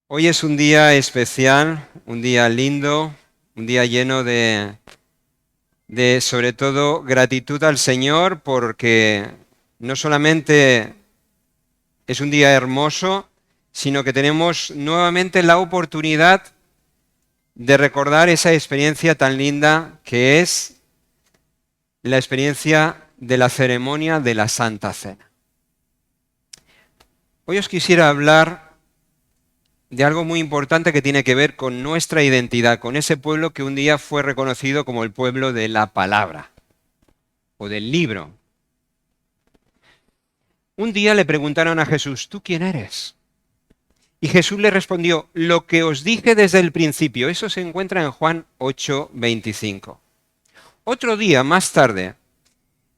Hoy es un día especial, un día lindo, un día lleno de sobre todo gratitud al Señor porque no solamente es un día hermoso, sino que tenemos nuevamente la oportunidad de recordar esa experiencia tan linda que es la experiencia de la ceremonia de la Santa Cena. Hoy os quisiera hablar de algo muy importante que tiene que ver con nuestra identidad, con ese pueblo que un día fue reconocido como el pueblo de la palabra o del libro. Un día le preguntaron a Jesús, ¿tú quién eres? Y Jesús le respondió, lo que os dije desde el principio. Eso se encuentra en Juan 8:25. Otro día, más tarde,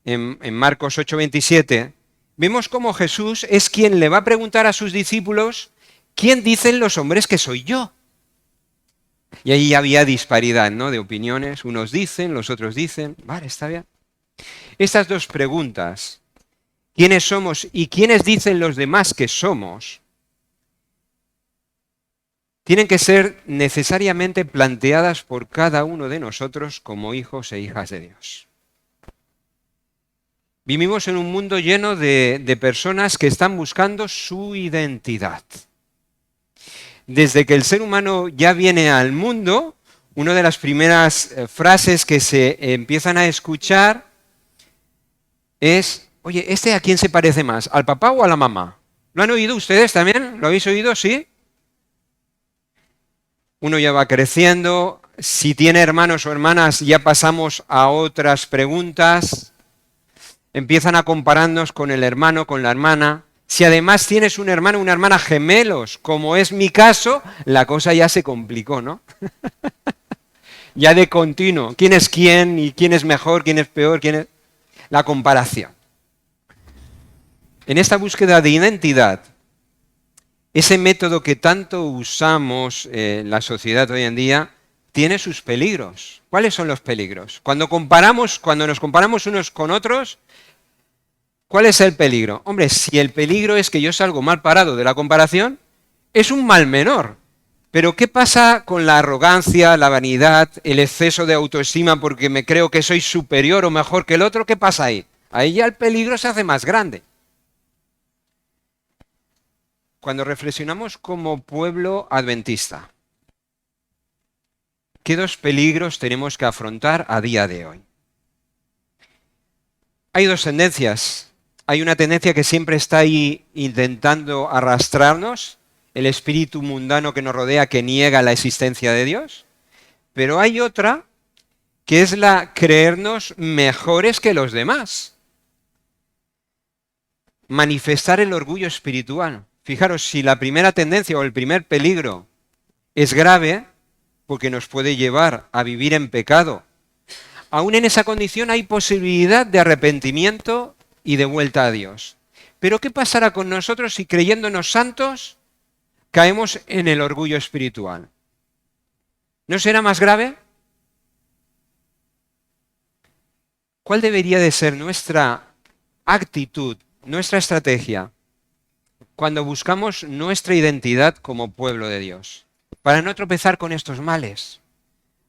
en Marcos 8:27, vemos cómo Jesús es quien le va a preguntar a sus discípulos, ¿quién dicen los hombres que soy yo? Y ahí había disparidad, ¿no?, de opiniones. Unos dicen, los otros dicen. Vale, está bien. Estas dos preguntas, ¿quiénes somos y quiénes dicen los demás que somos?, tienen que ser necesariamente planteadas por cada uno de nosotros como hijos e hijas de Dios. Vivimos en un mundo lleno de personas que están buscando su identidad. Desde que el ser humano ya viene al mundo, una de las primeras frases que se empiezan a escuchar es, oye, ¿este a quién se parece más? ¿Al papá o a la mamá? ¿Lo han oído ustedes también? ¿Lo habéis oído? ¿Sí? Uno ya va creciendo. Si tiene hermanos o hermanas, ya pasamos a otras preguntas. Empiezan a compararnos con el hermano, con la hermana. Si además tienes un hermano o una hermana gemelos, como es mi caso, la cosa ya se complicó, ¿no? Ya de continuo. ¿Quién es quién y quién es mejor, quién es peor, quién es...? La comparación. En esta búsqueda de identidad, ese método que tanto usamos en la sociedad hoy en día, tiene sus peligros. ¿Cuáles son los peligros? Cuando nos comparamos unos con otros, ¿cuál es el peligro? Hombre, si el peligro es que yo salgo mal parado de la comparación, es un mal menor. Pero ¿qué pasa con la arrogancia, la vanidad, el exceso de autoestima porque me creo que soy superior o mejor que el otro? ¿Qué pasa ahí? Ahí ya el peligro se hace más grande. Cuando reflexionamos como pueblo adventista, ¿qué dos peligros tenemos que afrontar a día de hoy? Hay dos tendencias. Hay una tendencia que siempre está ahí intentando arrastrarnos, el espíritu mundano que nos rodea que niega la existencia de Dios, pero hay otra que es la creernos mejores que los demás. Manifestar el orgullo espiritual. Fijaros, si la primera tendencia o el primer peligro es grave, porque nos puede llevar a vivir en pecado, aún en esa condición hay posibilidad de arrepentimiento y de vuelta a Dios. Pero ¿qué pasará con nosotros si creyéndonos santos caemos en el orgullo espiritual? ¿No será más grave? ¿Cuál debería de ser nuestra actitud, nuestra estrategia, cuando buscamos nuestra identidad como pueblo de Dios? Para no tropezar con estos males,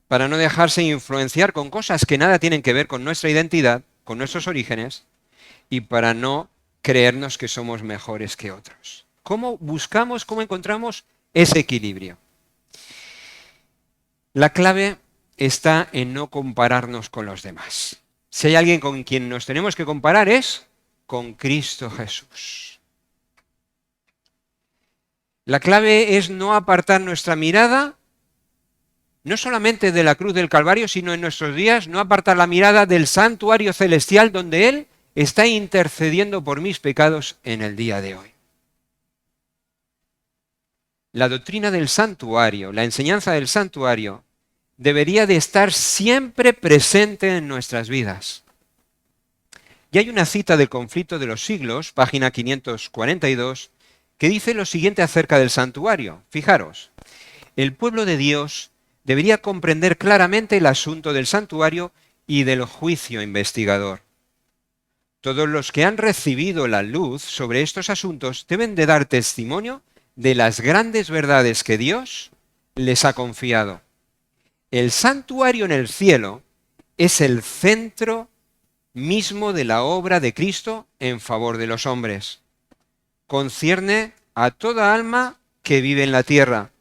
para no dejarse influenciar con cosas que nada tienen que ver con nuestra identidad, con nuestros orígenes, y para no creernos que somos mejores que otros. ¿Cómo buscamos, cómo encontramos ese equilibrio? La clave está en no compararnos con los demás. Si hay alguien con quien nos tenemos que comparar es con Cristo Jesús. La clave es no apartar nuestra mirada, no solamente de la cruz del Calvario, sino en nuestros días, no apartar la mirada del santuario celestial donde Él está intercediendo por mis pecados en el día de hoy. La doctrina del santuario, la enseñanza del santuario, debería de estar siempre presente en nuestras vidas. Y hay una cita del Conflicto de los Siglos, página 542, que dice lo siguiente acerca del santuario. Fijaros, el pueblo de Dios debería comprender claramente el asunto del santuario y del juicio investigador. Todos los que han recibido la luz sobre estos asuntos deben de dar testimonio de las grandes verdades que Dios les ha confiado. El santuario en el cielo es el centro mismo de la obra de Cristo en favor de los hombres. Concierne a toda alma que vive en la tierra.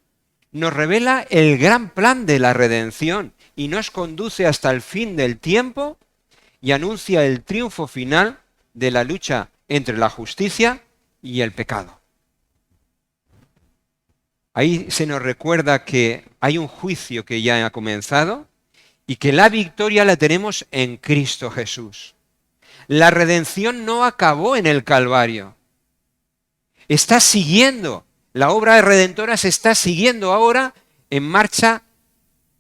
Nos revela el gran plan de la redención y nos conduce hasta el fin del tiempo y anuncia el triunfo final de la lucha entre la justicia y el pecado. Ahí se nos recuerda que hay un juicio que ya ha comenzado y que la victoria la tenemos en Cristo Jesús. La redención no acabó en el Calvario. Está siguiendo, la obra redentora se está siguiendo ahora en marcha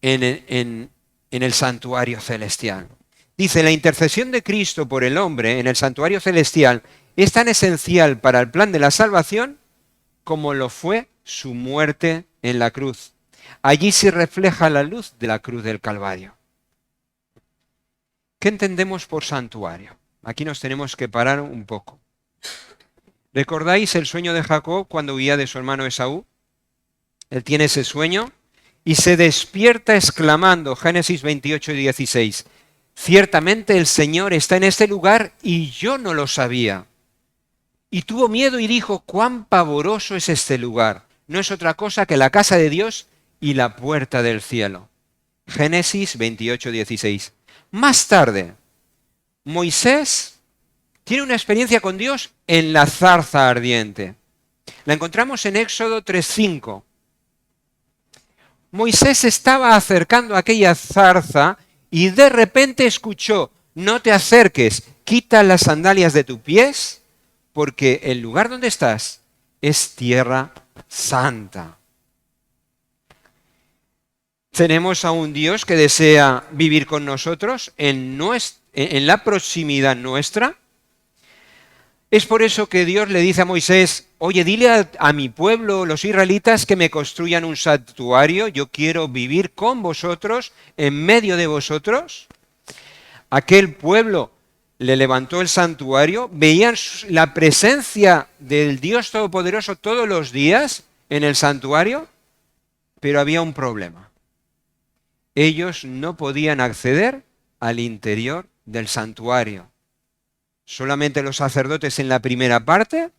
en el santuario celestial. Dice, la intercesión de Cristo por el hombre en el santuario celestial es tan esencial para el plan de la salvación como lo fue su muerte en la cruz. Allí se refleja la luz de la cruz del Calvario. ¿Qué entendemos por santuario? Aquí nos tenemos que parar un poco. ¿Recordáis el sueño de Jacob cuando huía de su hermano Esaú? Él tiene ese sueño y se despierta exclamando, Génesis 28 y 16, ciertamente el Señor está en este lugar y yo no lo sabía. Y tuvo miedo y dijo, cuán pavoroso es este lugar. No es otra cosa que la casa de Dios y la puerta del cielo. Génesis 28, 16. Más tarde, Moisés tiene una experiencia con Dios en la zarza ardiente. La encontramos en Éxodo 3:5. Moisés estaba acercando a aquella zarza y de repente escuchó, no te acerques, quita las sandalias de tus pies, porque el lugar donde estás es tierra santa. Tenemos a un Dios que desea vivir con nosotros en la proximidad nuestra. Es por eso que Dios le dice a Moisés, oye, dile a mi pueblo, los israelitas, que me construyan un santuario, yo quiero vivir con vosotros, en medio de vosotros. Aquel pueblo le levantó el santuario, veían la presencia del Dios Todopoderoso todos los días en el santuario, pero había un problema. Ellos no podían acceder al interior del santuario. Solamente los sacerdotes en la primera parte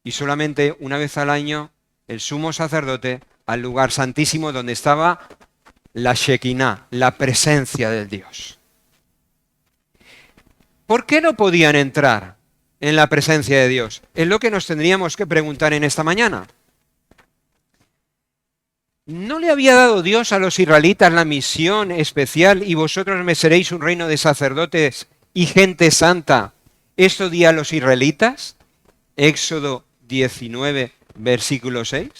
y solamente una vez al año el sumo sacerdote al lugar santísimo donde estaba la Shekinah, la presencia del Dios. ¿Por qué no podían entrar en la presencia de Dios? Es lo que nos tendríamos que preguntar en esta mañana. ¿No le había dado Dios a los israelitas la misión especial y vosotros me seréis un reino de sacerdotes y gente santa? ¿Esto di a los israelitas? Éxodo 19, versículo 6.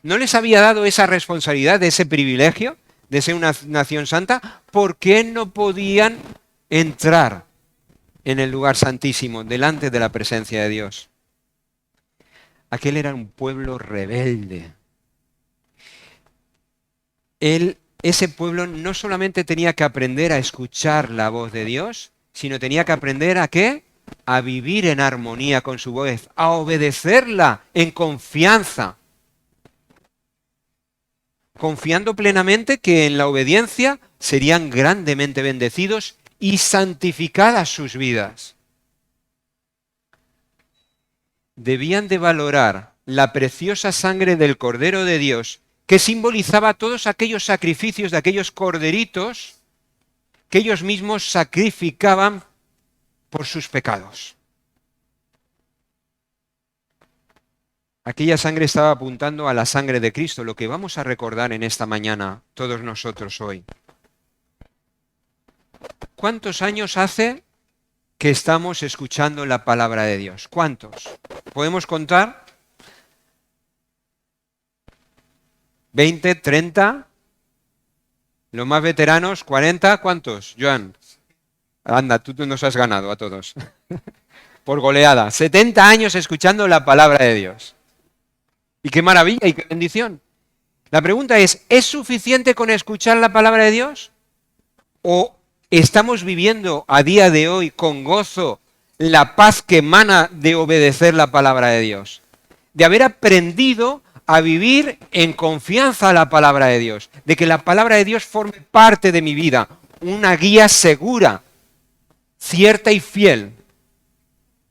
¿No les había dado esa responsabilidad, ese privilegio de ser una nación santa? ¿Por qué no podían entrar en el lugar santísimo, delante de la presencia de Dios? Aquel era un pueblo rebelde. Ese pueblo no solamente tenía que aprender a escuchar la voz de Dios, sino tenía que aprender ¿a qué? A vivir en armonía con su voz, a obedecerla en confianza, confiando plenamente que en la obediencia serían grandemente bendecidos y santificadas sus vidas. Debían de valorar la preciosa sangre del Cordero de Dios, que simbolizaba todos aquellos sacrificios de aquellos corderitos que ellos mismos sacrificaban por sus pecados. Aquella sangre estaba apuntando a la sangre de Cristo, lo que vamos a recordar en esta mañana todos nosotros hoy. ¿Cuántos años hace que estamos escuchando la palabra de Dios? ¿Cuántos? ¿Podemos contar? ¿20, 30? ¿Los más veteranos? ¿40? ¿Cuántos, Joan? Anda, tú nos has ganado a todos. Por goleada. 70 años escuchando la palabra de Dios. Y qué maravilla y qué bendición. La pregunta ¿es suficiente con escuchar la palabra de Dios? ¿O estamos viviendo a día de hoy con gozo la paz que emana de obedecer la palabra de Dios? de haber aprendido a vivir en confianza a la palabra de Dios, de que la palabra de Dios forme parte de mi vida, una guía segura, cierta y fiel,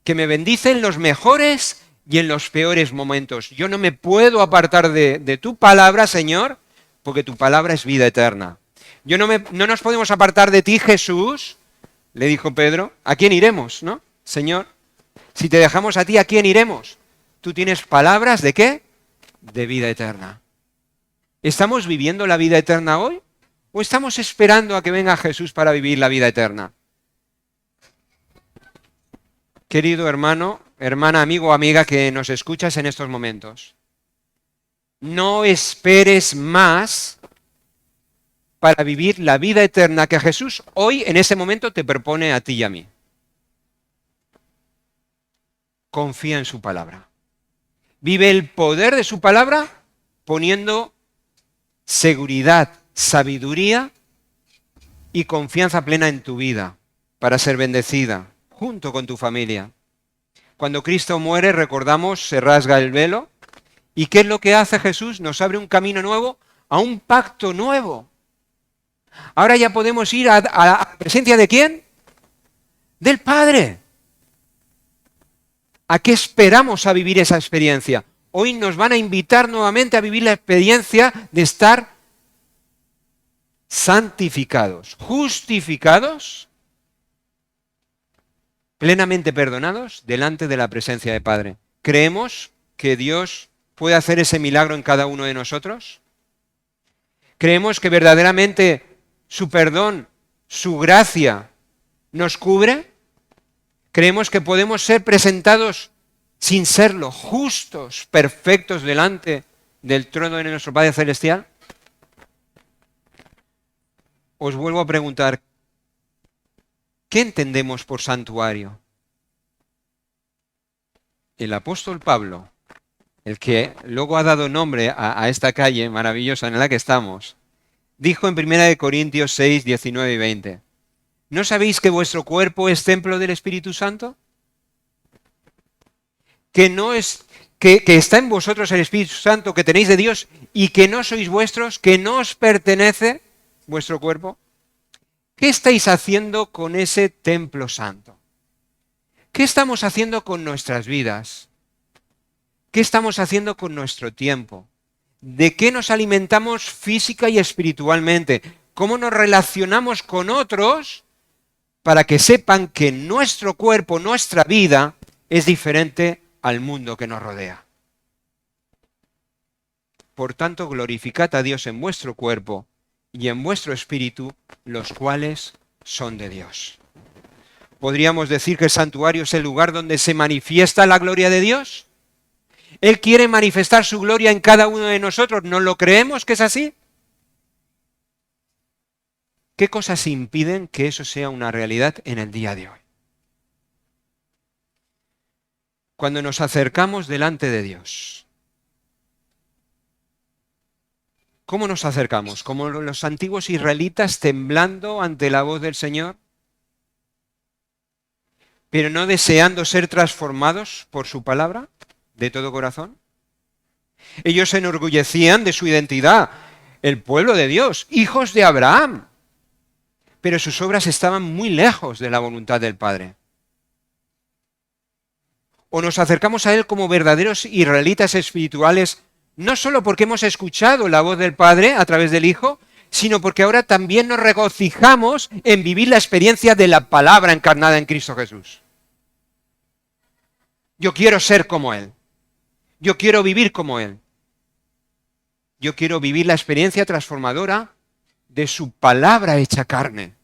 que me bendice en los mejores y en los peores momentos. Yo no me puedo apartar de tu palabra, Señor, porque tu palabra es vida eterna. No nos podemos apartar de ti, Jesús, le dijo Pedro. ¿A quién iremos, no? Señor, si te dejamos a ti, ¿a quién iremos? Tú tienes palabras ¿de qué? De vida eterna. ¿Estamos viviendo la vida eterna hoy? ¿O estamos esperando a que venga Jesús para vivir la vida eterna? Querido hermano, hermana, amigo o amiga que nos escuchas en estos momentos, no esperes más para vivir la vida eterna que Jesús hoy, en ese momento, te propone a ti y a mí. Confía en su palabra. Vive el poder de su palabra poniendo seguridad, sabiduría y confianza plena en tu vida para ser bendecida junto con tu familia. Cuando Cristo muere, recordamos, se rasga el velo. ¿Y qué es lo que hace Jesús? Nos abre un camino nuevo a un pacto nuevo. Ahora ya podemos ir a la presencia ¿de quién? Del Padre. ¿A qué esperamos a vivir esa experiencia? Hoy nos van a invitar nuevamente a vivir la experiencia de estar santificados, justificados, plenamente perdonados delante de la presencia del Padre. ¿Creemos que Dios puede hacer ese milagro en cada uno de nosotros? ¿Creemos que verdaderamente su perdón, su gracia nos cubre? ¿Creemos que podemos ser presentados sin serlo, justos, perfectos delante del trono de nuestro Padre Celestial? Os vuelvo a preguntar, ¿qué entendemos por santuario? El apóstol Pablo, el que luego ha dado nombre a esta calle maravillosa en la que estamos, dijo en 1 Corintios 6, 19 y 20, ¿no sabéis que vuestro cuerpo es templo del Espíritu Santo? Que está en vosotros el Espíritu Santo que tenéis de Dios y que no sois vuestros, que no os pertenece vuestro cuerpo. ¿Qué estáis haciendo con ese templo santo? ¿Qué estamos haciendo con nuestras vidas? ¿Qué estamos haciendo con nuestro tiempo? ¿De qué nos alimentamos física y espiritualmente? ¿Cómo nos relacionamos con otros para que sepan que nuestro cuerpo, nuestra vida, es diferente al mundo que nos rodea? Por tanto, glorificad a Dios en vuestro cuerpo y en vuestro espíritu, los cuales son de Dios. ¿Podríamos decir que el santuario es el lugar donde se manifiesta la gloria de Dios? Él quiere manifestar su gloria en cada uno de nosotros. ¿No lo creemos que es así? ¿Qué cosas impiden que eso sea una realidad en el día de hoy? Cuando nos acercamos delante de Dios, ¿cómo nos acercamos? ¿Como los antiguos israelitas temblando ante la voz del Señor? ¿Pero no deseando ser transformados por su palabra de todo corazón? Ellos se enorgullecían de su identidad, el pueblo de Dios, hijos de Abraham. Pero sus obras estaban muy lejos de la voluntad del Padre. O nos acercamos a Él como verdaderos israelitas espirituales, no solo porque hemos escuchado la voz del Padre a través del Hijo, sino porque ahora también nos regocijamos en vivir la experiencia de la palabra encarnada en Cristo Jesús. Yo quiero ser como Él. Yo quiero vivir como Él. Yo quiero vivir la experiencia transformadora de su palabra hecha carne.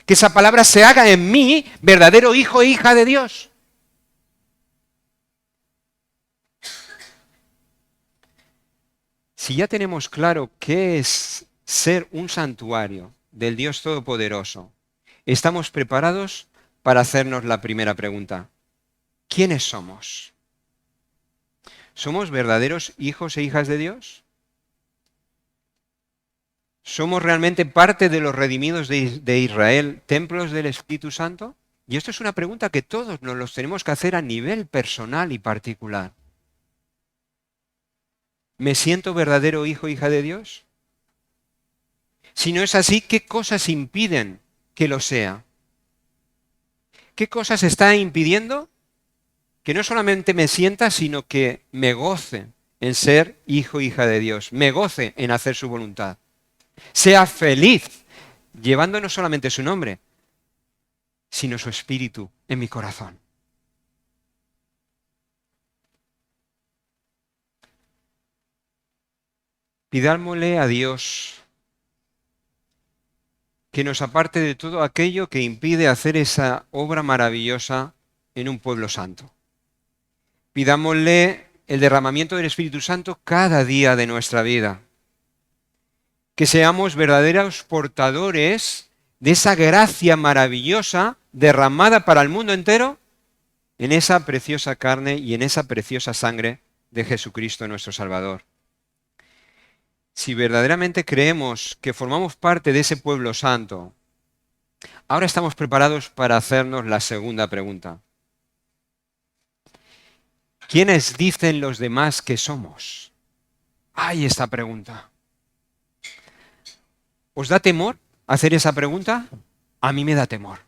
Que esa palabra se haga en mí verdadero hijo e hija de Dios. Si ya tenemos claro qué es ser un santuario del Dios Todopoderoso, estamos preparados para hacernos la primera pregunta. ¿Quiénes somos? ¿Somos verdaderos hijos e hijas de Dios? ¿Somos realmente parte de los redimidos de Israel, templos del Espíritu Santo? Y esto es una pregunta que todos nos los tenemos que hacer a nivel personal y particular. ¿Me siento verdadero hijo o hija de Dios? Si no es así, ¿qué cosas impiden que lo sea? ¿Qué cosas está impidiendo que no solamente me sienta, sino que me goce en ser hijo o hija de Dios, me goce en hacer su voluntad, sea feliz llevando no solamente su nombre, sino su espíritu en mi corazón? Pidámosle a Dios que nos aparte de todo aquello que impide hacer esa obra maravillosa en un pueblo santo. Pidámosle el derramamiento del Espíritu Santo cada día de nuestra vida. Que seamos verdaderos portadores de esa gracia maravillosa derramada para el mundo entero en esa preciosa carne y en esa preciosa sangre de Jesucristo nuestro Salvador. Si verdaderamente creemos que formamos parte de ese pueblo santo, ahora estamos preparados para hacernos la segunda pregunta. ¿Quiénes dicen los demás que somos? ¡Ay, esta pregunta! ¿Os da temor hacer esa pregunta? A mí me da temor.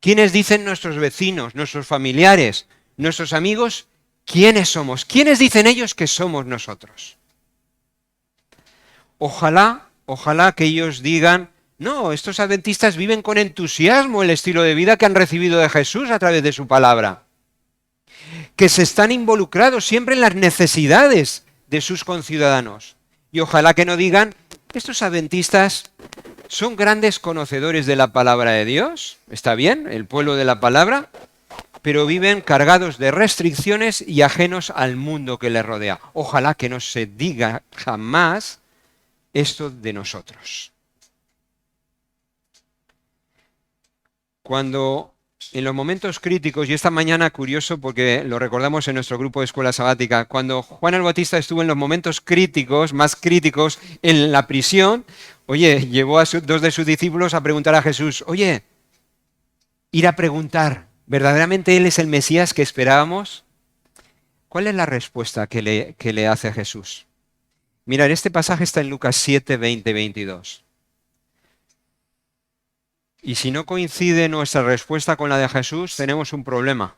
¿Quiénes dicen nuestros vecinos, nuestros familiares, nuestros amigos, quiénes somos? ¿Quiénes dicen ellos que somos nosotros? Ojalá que ellos digan, no, estos adventistas viven con entusiasmo el estilo de vida que han recibido de Jesús a través de su palabra, que se están involucrados siempre en las necesidades de sus conciudadanos. Y ojalá que no digan, estos adventistas son grandes conocedores de la palabra de Dios, está bien, el pueblo de la palabra, pero viven cargados de restricciones y ajenos al mundo que les rodea. Ojalá que no se diga jamás esto de nosotros. Cuando en los momentos críticos, y esta mañana curioso porque lo recordamos en nuestro grupo de escuela sabática, cuando Juan el Bautista estuvo en los momentos críticos, más críticos, en la prisión, oye, llevó a dos de sus discípulos a preguntar a Jesús, oye, ir a preguntar, ¿verdaderamente Él es el Mesías que esperábamos? ¿Cuál es la respuesta que le hace a Jesús? Mirad, este pasaje está en Lucas 7, 20, 22. Y si no coincide nuestra respuesta con la de Jesús, tenemos un problema.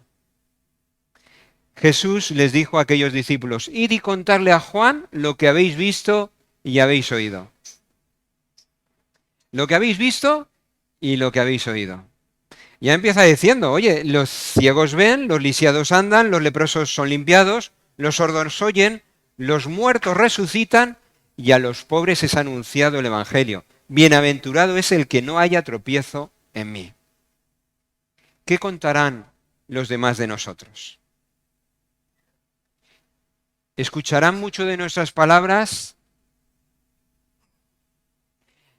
Jesús les dijo a aquellos discípulos, id y contarle a Juan lo que habéis visto y habéis oído. Lo que habéis visto y lo que habéis oído. Ya empieza diciendo, oye, los ciegos ven, los lisiados andan, los leprosos son limpiados, los sordos oyen, los muertos resucitan y a los pobres es anunciado el Evangelio. Bienaventurado es el que no haya tropiezo en mí. ¿Qué contarán los demás de nosotros? ¿Escucharán mucho de nuestras palabras?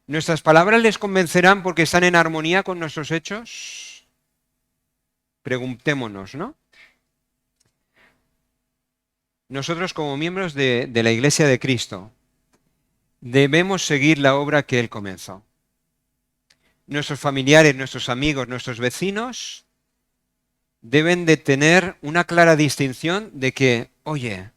¿Nuestras palabras les convencerán porque están en armonía con nuestros hechos? Preguntémonos, ¿no? Nosotros como miembros de la Iglesia de Cristo debemos seguir la obra que Él comenzó. Nuestros familiares, nuestros amigos, nuestros vecinos deben de tener una clara distinción de que, oye,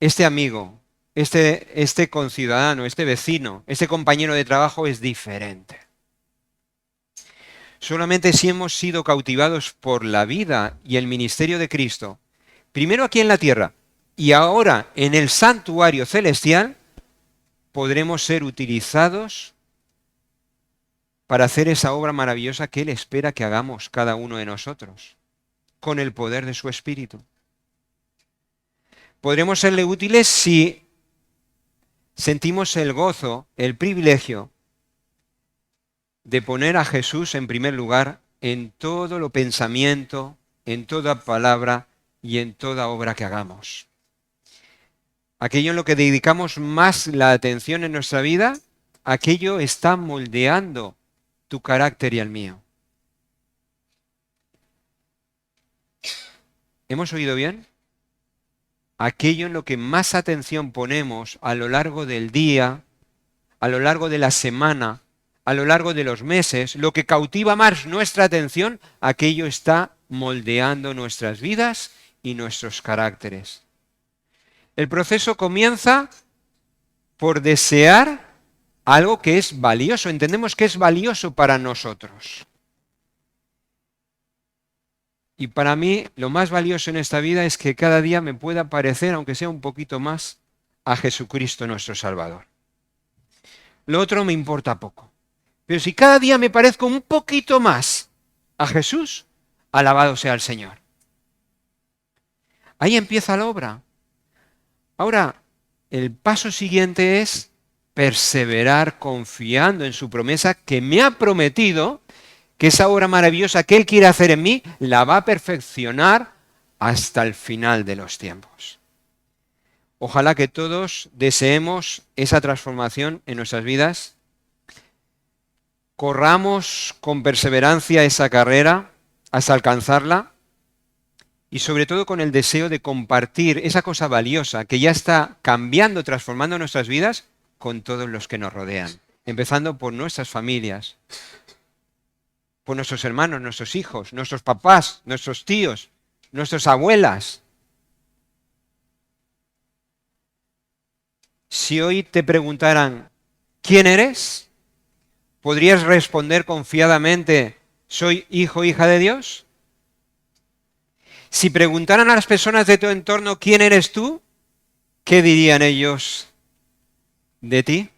este amigo, este conciudadano, este vecino, este compañero de trabajo es diferente. Solamente si hemos sido cautivados por la vida y el ministerio de Cristo, primero aquí en la tierra y ahora en el santuario celestial, podremos ser utilizados para hacer esa obra maravillosa que Él espera que hagamos cada uno de nosotros, con el poder de su Espíritu. Podremos serle útiles si sentimos el gozo, el privilegio de poner a Jesús en primer lugar en todo lo pensamiento, en toda palabra y en toda obra que hagamos. Aquello en lo que dedicamos más la atención en nuestra vida, aquello está moldeando tu carácter y el mío. ¿Hemos oído bien? Aquello en lo que más atención ponemos a lo largo del día, a lo largo de la semana, a lo largo de los meses, lo que cautiva más nuestra atención, aquello está moldeando nuestras vidas y nuestros caracteres. El proceso comienza por desear algo que es valioso. Entendemos que es valioso para nosotros. Y para mí lo más valioso en esta vida es que cada día me pueda parecer, aunque sea un poquito más, a Jesucristo nuestro Salvador. Lo otro me importa poco. Pero si cada día me parezco un poquito más a Jesús, alabado sea el Señor. Ahí empieza la obra. Ahora, el paso siguiente es perseverar confiando en su promesa que me ha prometido que esa obra maravillosa que Él quiere hacer en mí la va a perfeccionar hasta el final de los tiempos. Ojalá que todos deseemos esa transformación en nuestras vidas, corramos con perseverancia esa carrera hasta alcanzarla y sobre todo con el deseo de compartir esa cosa valiosa que ya está cambiando, transformando nuestras vidas con todos los que nos rodean, empezando por nuestras familias, por nuestros hermanos, nuestros hijos, nuestros papás, nuestros tíos, nuestras abuelas. Si hoy te preguntaran, ¿quién eres? ¿Podrías responder confiadamente, soy hijo o hija de Dios? Si preguntaran a las personas de tu entorno, ¿quién eres tú? ¿Qué dirían ellos de ti?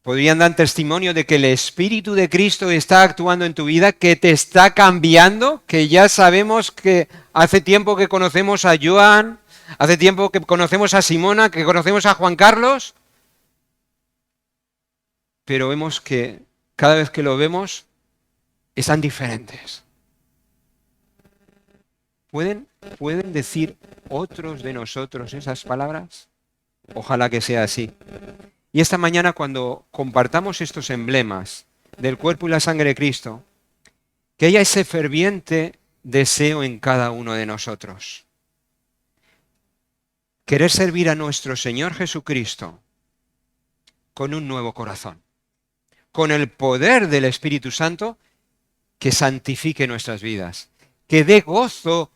¿Podrían dar testimonio de que el Espíritu de Cristo está actuando en tu vida, que te está cambiando? Que ya sabemos que hace tiempo que conocemos a Joan, hace tiempo que conocemos a Simona, que conocemos a Juan Carlos, pero vemos que cada vez que lo vemos están diferentes. ¿Pueden decir otros de nosotros esas palabras? Ojalá que sea así. Y esta mañana, cuando compartamos estos emblemas del cuerpo y la sangre de Cristo, que haya ese ferviente deseo en cada uno de nosotros. Querer servir a nuestro Señor Jesucristo con un nuevo corazón, con el poder del Espíritu Santo que santifique nuestras vidas, que dé gozo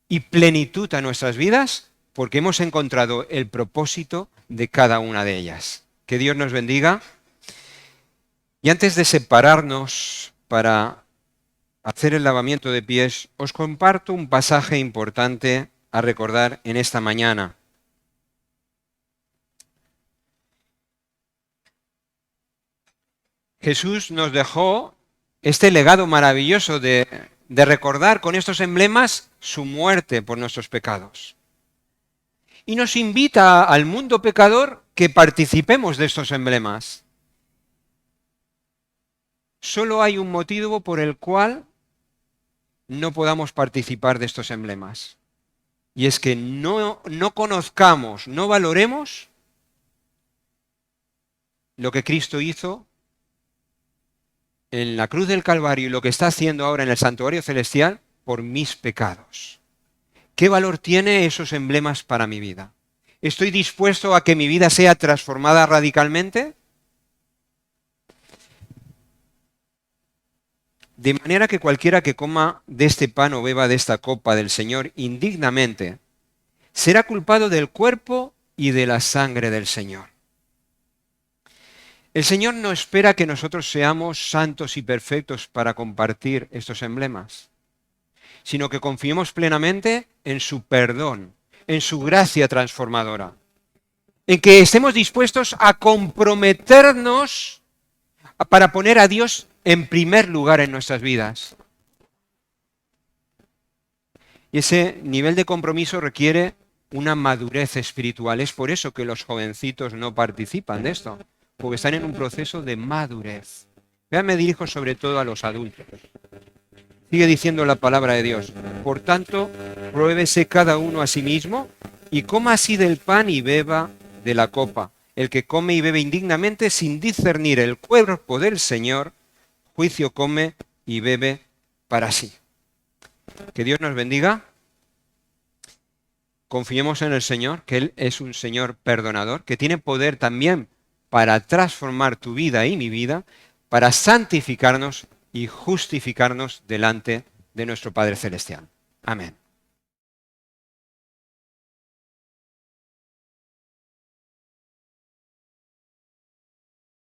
y plenitud a nuestras vidas, porque hemos encontrado el propósito de cada una de ellas. Que Dios nos bendiga. Y antes de separarnos para hacer el lavamiento de pies, os comparto un pasaje importante a recordar en esta mañana. Jesús nos dejó este legado maravilloso de recordar con estos emblemas su muerte por nuestros pecados. Y nos invita al mundo pecador que participemos de estos emblemas. Solo hay un motivo por el cual no podamos participar de estos emblemas. Y es que no conozcamos, no valoremos lo que Cristo hizo en la cruz del Calvario y lo que está haciendo ahora en el santuario celestial por mis pecados. ¿Qué valor tiene esos emblemas para mi vida? ¿Estoy dispuesto a que mi vida sea transformada radicalmente? De manera que cualquiera que coma de este pan o beba de esta copa del Señor indignamente, será culpado del cuerpo y de la sangre del Señor. El Señor no espera que nosotros seamos santos y perfectos para compartir estos emblemas, sino que confiemos plenamente en su perdón, en su gracia transformadora, en que estemos dispuestos a comprometernos para poner a Dios en primer lugar en nuestras vidas. Y ese nivel de compromiso requiere una madurez espiritual. Es por eso que los jovencitos no participan de esto, porque están en un proceso de madurez. Vean, me dirijo sobre todo a los adultos. Sigue diciendo la palabra de Dios. Por tanto, pruébese cada uno a sí mismo y coma así del pan y beba de la copa. El que come y bebe indignamente sin discernir el cuerpo del Señor, juicio come y bebe para sí. Que Dios nos bendiga. Confiemos en el Señor, que Él es un Señor perdonador, que tiene poder también para transformar tu vida y mi vida, para santificarnos y justificarnos delante de nuestro Padre Celestial. Amén.